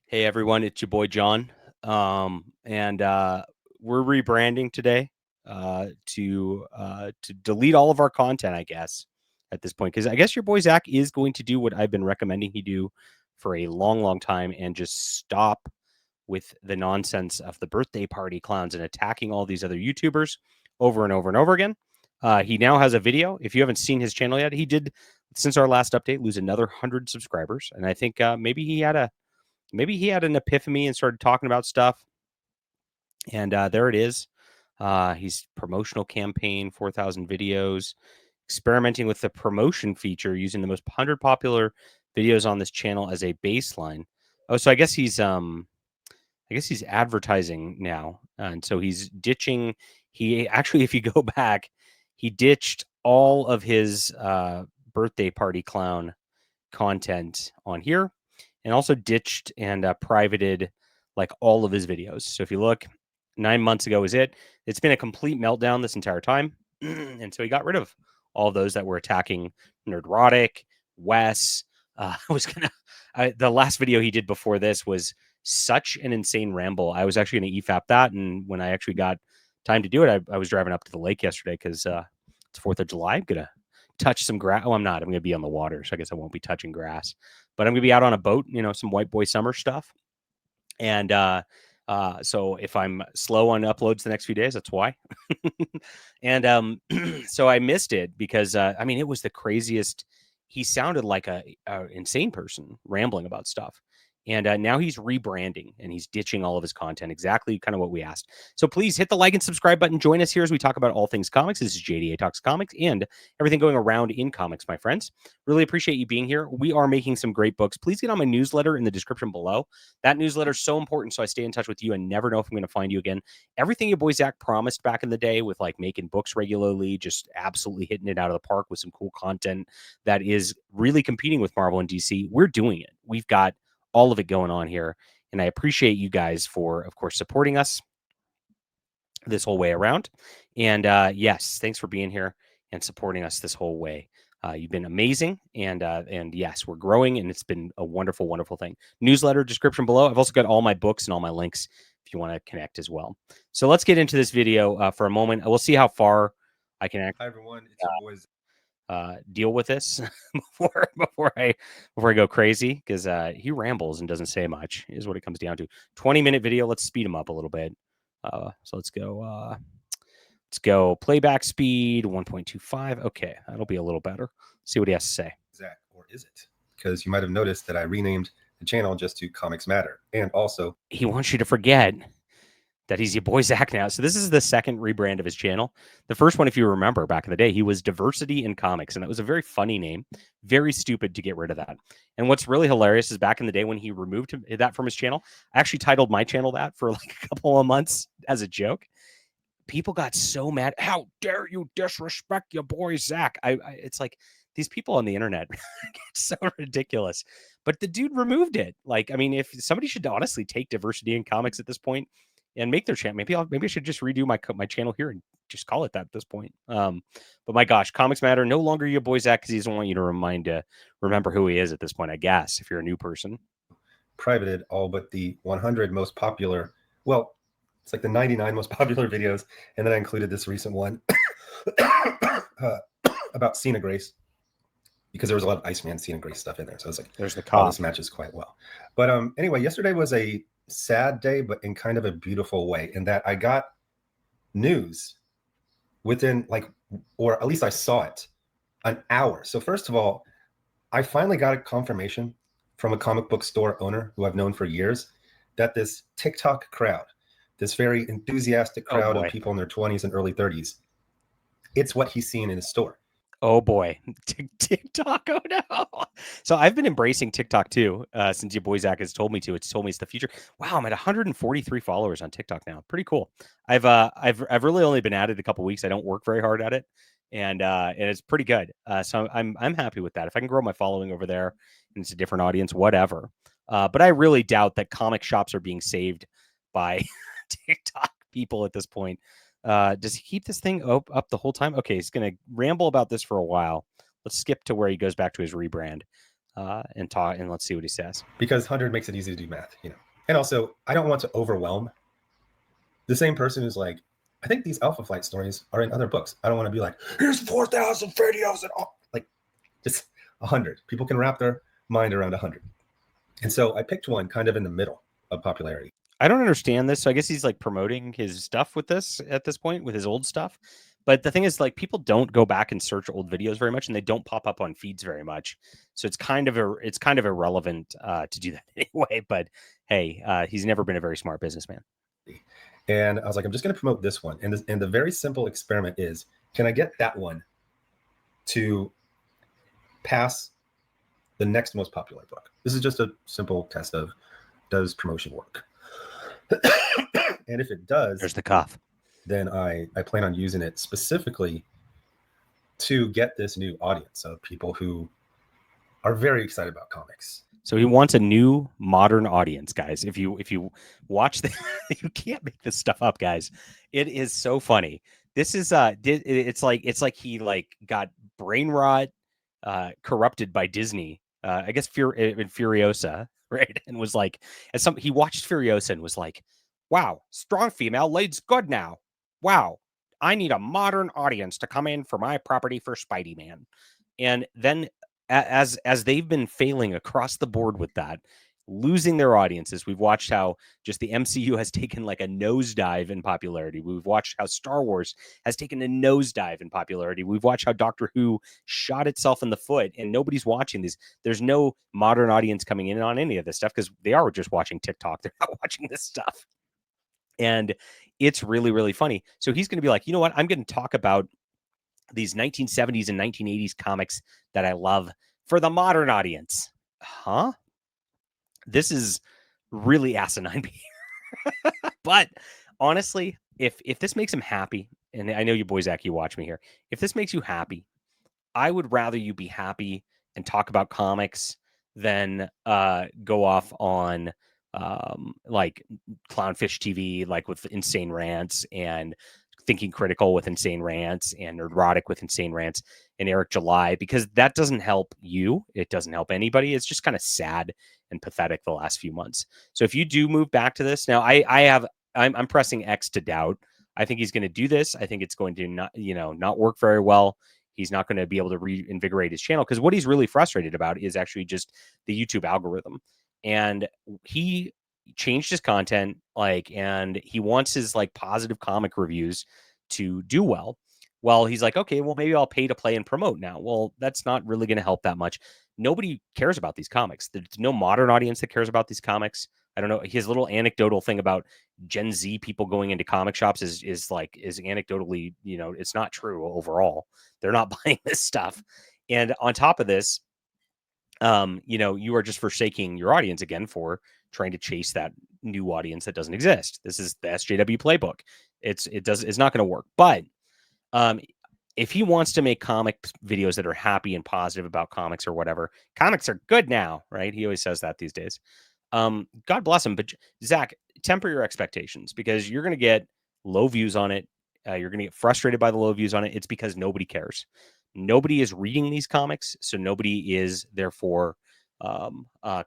Hey everyone, it's your boy John. And we're rebranding today to delete all of our content, I guess, at this point. Because I guess your boy Zach is going to do what I've been recommending he do for a long, long time and just stop with the nonsense of the birthday party clowns and attacking all these other YouTubers over and over and over again. He now has a video. If you haven't seen his channel yet, he did, since our last update, lose another 100 subscribers. And I think maybe he had an epiphany and started talking about stuff. And there it is. He's promotional campaign, 4,000 videos, experimenting with the promotion feature using the most 100 popular videos on this channel as a baseline. Oh, so I guess he's advertising now. And so he's ditching. He actually, if you go back, he ditched all of his birthday party clown content on here and also ditched and privated like all of his videos. So if you look, 9 months ago is it. It's been a complete meltdown this entire time. And so he got rid of all of those that were attacking Nerdrotic, Wes. I was gonna. The last video he did before this was such an insane ramble. I was actually gonna EFAP that, and when I actually got time to do it, I was driving up to the lake yesterday because it's 4th of July. I'm gonna touch some grass. Oh, I'm not. I'm gonna be on the water, so I guess I won't be touching grass. But I'm gonna be out on a boat. Some white boy summer stuff. And so if I'm slow on uploads the next few days, that's why. And so I missed it because I mean it was the craziest. He sounded like a insane person rambling about stuff. And now he's rebranding and he's ditching all of his content, exactly kind of what we asked. So please hit the like and subscribe button. Join us here as we talk about all things comics. This is JDA Talks Comics and everything going around in comics, my friends. Really appreciate you being here. We are making some great books. Please get on my newsletter in the description below. That newsletter is so important, so I stay in touch with you and never know if I'm going to find you again. Everything your boy Zach promised back in the day with like making books regularly, just absolutely hitting it out of the park with some cool content that is really competing with Marvel and DC, we're doing it. We've got all of it going on here. And I appreciate you guys for, of course, supporting us this whole way around. And yes, thanks for being here and supporting us this whole way. You've been amazing, and yes, we're growing, and it's been a wonderful, wonderful thing. Newsletter description below. I've also got all my books and all my links if you want to connect as well. So let's get into this video for a moment. We'll see how far I can Hi everyone, it's your boys. deal with this before I go crazy because he rambles and doesn't say much is what it comes down to. 20-minute video. Let's speed him up a little bit. So let's go playback speed 1.25. Okay, that'll be a little better. See what he has to say. Zach, or is it? Because you might have noticed that I renamed the channel just to Comics Matter, and also he wants you to forget that he's your boy Zach now. So this is the second rebrand of his channel. The first one, if you remember back in the day, he was Diversity in Comics, and that was a very funny name. Very stupid to get rid of that. And what's really hilarious is back in the day when he removed that from his channel, I actually titled my channel that for like a couple of months as a joke. People got so mad. How dare you disrespect your boy Zach? It's like these people on the internet get so ridiculous. But the dude removed it. Like, I mean, if somebody should honestly take Diversity in Comics at this point and make their channel, maybe I should just redo my channel here and just call it that at this point. But my gosh, Comics Matter, no longer your boy Zach because he doesn't want you to remember who he is at this point. I guess if you're a new person, privated all but the 100 most popular. Well, it's like the 99 most popular videos, and then I included this recent one about Cena Grace because there was a lot of Iceman Cena Grace stuff in there. So I was like, there's the cop. Oh, this matches quite well. But anyway, yesterday was a sad day, but in kind of a beautiful way, in that I got news within or at least I saw it an hour. So first of all, I finally got a confirmation from a comic book store owner who I've known for years that this TikTok crowd, this very enthusiastic crowd of people in their 20s and early 30s, it's what he's seeing in his store. Oh boy, TikTok! Oh no! So I've been embracing TikTok too since your boy Zach has told me to. It's told me it's the future. Wow, I'm at 143 followers on TikTok now. Pretty cool. I've really only been at it a couple weeks. I don't work very hard at it, and it's pretty good. So I'm happy with that. If I can grow my following over there, and it's a different audience, whatever. But I really doubt that comic shops are being saved by TikTok people at this point. Does he keep this thing up the whole time? Okay, he's going to ramble about this for a while. Let's skip to where he goes back to his rebrand. and talk, and let's see what he says. Because 100 makes it easy to do math, you know. And also, I don't want to overwhelm the same person who's like, I think these Alpha Flight stories are in other books. I don't want to be like, here's 4,000 videos and all. Like, just 100. People can wrap their mind around 100. And so I picked one kind of in the middle of popularity. I don't understand this. So I guess he's like promoting his stuff with this at this point with his old stuff. But the thing is, like, people don't go back and search old videos very much, and they don't pop up on feeds very much. So it's kind of irrelevant to do that anyway. But hey, he's never been a very smart businessman. And I was like, I'm just going to promote this one. And the very simple experiment is, can I get that one to pass the next most popular book? This is just a simple test of, does promotion work? And if it does, There's the cough. Then I plan on using it specifically to get this new audience of people who are very excited about comics. So he wants a new modern audience, guys. If you watch the, you can't make this stuff up, guys. It is so funny. This is it's like he like got brain rot, corrupted by Disney. I guess Furiosa, right? And was like, he watched Furiosa and was like, wow, strong female lead's good now. Wow, I need a modern audience to come in for my property for Spidey Man. And then as they've been failing across the board with that, losing their audiences, we've watched how just the MCU has taken like a nosedive in popularity. We've watched how Star Wars has taken a nosedive in popularity. We've watched how Doctor Who shot itself in the foot, and nobody's watching these. There's no modern audience coming in on any of this stuff because they are just watching TikTok. They're not watching this stuff. And it's really, really funny. So he's going to be like, you know what? I'm going to talk about these 1970s and 1980s comics that I love for the modern audience. Huh? This is really asinine behavior. But honestly, if this makes him happy, and I know you Boi Zack, you watch me here. If this makes you happy, I would rather you be happy and talk about comics than go off on like Clownfish TV, like with insane rants, and Thinking Critical with insane rants, and Nerdrotic with insane rants, and Eric July, because that doesn't help you. It doesn't help anybody. It's just kind of sad and pathetic the last few months. So if you do move back to this now, I'm pressing X to doubt. I think he's going to do this. I think it's going to not work very well. He's not going to be able to reinvigorate his channel, because what he's really frustrated about is actually just the YouTube algorithm. And he changed his content, and he wants his like positive comic reviews to do well. Well, he's like, okay, well, maybe I'll pay to play and promote now. Well, that's not really going to help that much. Nobody cares about these comics. There's no modern audience that cares about these comics. I don't know. His little anecdotal thing about Gen Z people going into comic shops is anecdotally, it's not true overall. They're not buying this stuff. And on top of this, you are just forsaking your audience again for trying to chase that new audience that doesn't exist. This is the SJW playbook. It's not going to work. But if he wants to make comic videos that are happy and positive about comics or whatever, comics are good now, right? He always says that these days. God bless him. But Zach, temper your expectations, because you're going to get low views on it. You're going to get frustrated by the low views on it. It's because nobody cares. Nobody is reading these comics, so nobody is therefore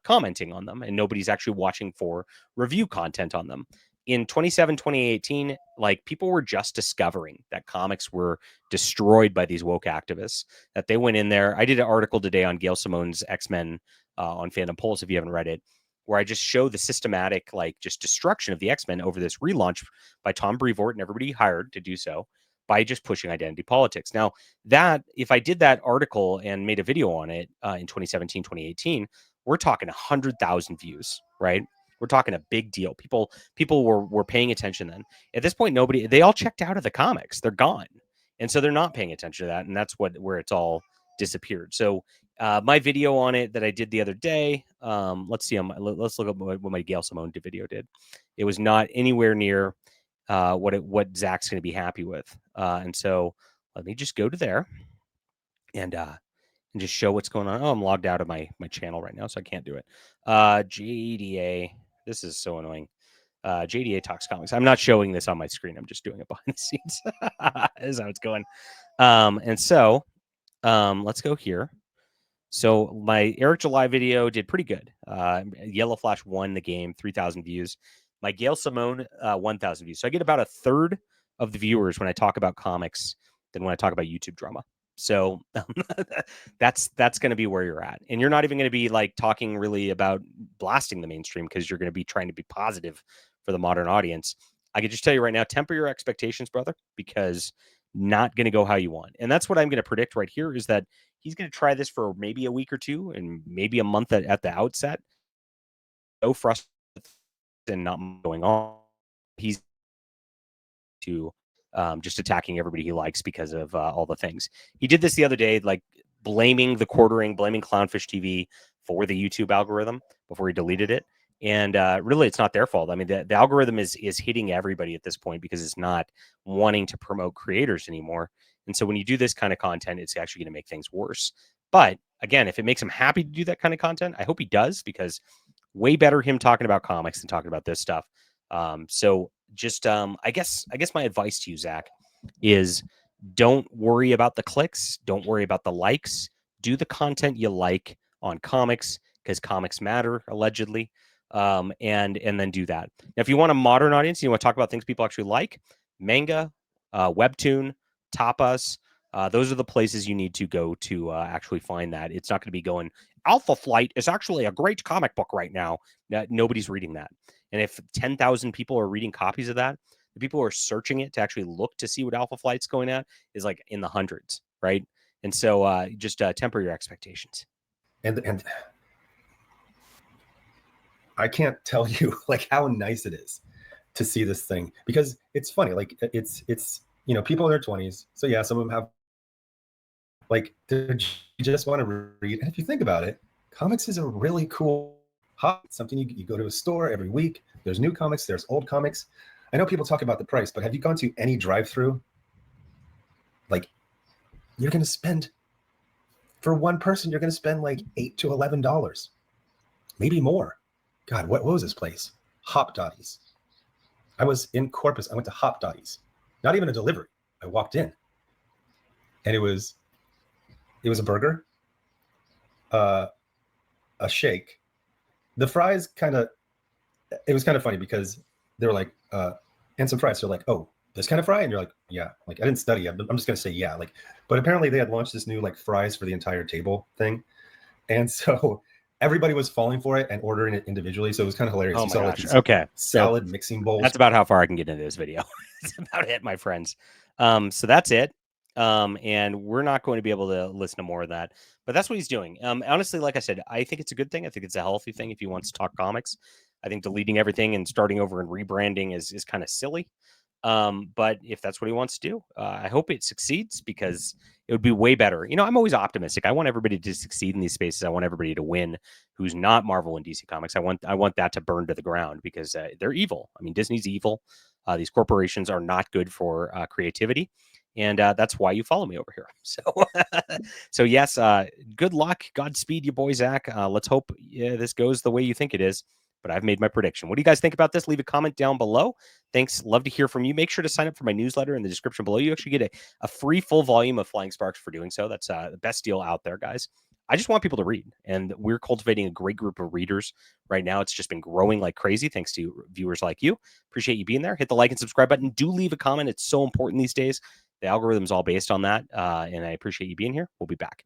commenting on them, and nobody's actually watching for review content on them. In 2018, like, people were just discovering that comics were destroyed by these woke activists, that they went in there. I did an article today on Gail Simone's X-Men on Fandom Pulse, if you haven't read it, where I just show the systematic, like, just destruction of the X-Men over this relaunch by Tom Brevoort and everybody hired to do so, by just pushing identity politics. Now, that, if I did that article and made a video on it in 2017, 2018, we're talking 100,000 views, right? We're talking a big deal. People were paying attention then. At this point, they all checked out of the comics. They're gone. And so they're not paying attention to that. And that's where it's all disappeared. So my video on it that I did the other day, let's look up what my Gail Simone video did. It was not anywhere near what Zach's going to be happy with. And so let me just go to there and just show what's going on. Oh, I'm logged out of my channel right now, so I can't do it. JDA. This is so annoying. JDA Talks Comics. I'm not showing this on my screen. I'm just doing it behind the scenes. Is how it's going. And so let's go here. So my Eric July video did pretty good. Yellow Flash won the game, 3,000 views. My Gail Simone, 1,000 views. So I get about a third of the viewers when I talk about comics than when I talk about YouTube drama. So that's going to be where you're at, and you're not even going to be like talking really about blasting the mainstream because you're going to be trying to be positive for the modern audience. I can just tell you right now, temper your expectations, brother, because not going to go how you want. And that's what I'm going to predict right here is that he's going to try this for maybe a week or two and maybe a month at the outset. So frustrated and not going on. He's to just attacking everybody he likes because of all the things. He did this the other day, like blaming the quartering, blaming Clownfish TV for the YouTube algorithm before he deleted it. And really, it's not their fault. I mean, the algorithm is hitting everybody at this point because it's not wanting to promote creators anymore. And so when you do this kind of content, it's actually going to make things worse. But again, if it makes him happy to do that kind of content, I hope he does, because way better him talking about comics than talking about this stuff. So just I guess my advice to you, Zach, is don't worry about the clicks, don't worry about the likes. Do the content you like on comics, because comics matter, allegedly. And then do that. Now, if you want a modern audience, you want to talk about things people actually like, manga, webtoon, tapas. Those are the places you need to go to actually find that. It's not going to be going, Alpha Flight is actually a great comic book right now. Nobody's reading that. And if 10,000 people are reading copies of that, the people who are searching it to actually look to see what Alpha Flight's going at is like in the hundreds, right? And so just temper your expectations. And I can't tell you like how nice it is to see this thing, because it's funny. Like it's people in their 20s. So yeah, some of them have like they just want to read. And if you think about it, comics is a really cool hobby. Something you go to a store every week. There's new comics, there's old comics. I know people talk about the price, but have you gone to any drive-through? Like, you're going to spend, for one person, you're going to spend like $8 to $11, maybe more. God, what was this place? Hop Dotties. I was in Corpus. I went to Hop Dotties. Not even a delivery. I walked in, and it was a burger, a shake. The fries it was kind of funny because they were like, and some fries. They're like, oh, this kind of fry? And you're like, yeah. Like, I didn't study. I'm just going to say yeah. Like, but apparently they had launched this new like fries for the entire table thing. And so everybody was falling for it and ordering it individually. So it was kind of hilarious. Oh you my saw gosh. like Okay. salad mixing bowls. That's about how far I can get into this video. It's about it, my friends. So that's it. And we're not going to be able to listen to more of that, but that's what he's doing. Honestly, like I said, I think it's a good thing. I think it's a healthy thing if he wants to talk comics. I think deleting everything and starting over and rebranding is kind of silly. But if that's what he wants to do, I hope it succeeds, because it would be way better. You know, I'm always optimistic. I want everybody to succeed in these spaces. I want everybody to win who's not Marvel and DC Comics. I want that to burn to the ground, because they're evil. I mean, Disney's evil. These corporations are not good for creativity. And that's why you follow me over here. So, so yes, good luck. Godspeed, you boy, Zach. Let's hope this goes the way you think it is. But I've made my prediction. What do you guys think about this? Leave a comment down below. Thanks. Love to hear from you. Make sure to sign up for my newsletter in the description below. You actually get a free full volume of Flying Sparks for doing so. That's the best deal out there, guys. I just want people to read, and we're cultivating a great group of readers right now. It's just been growing like crazy thanks to viewers like you. Appreciate you being there. Hit the like and subscribe button. Do leave a comment. It's so important these days. The algorithm's all based on that, and I appreciate you being here. We'll be back.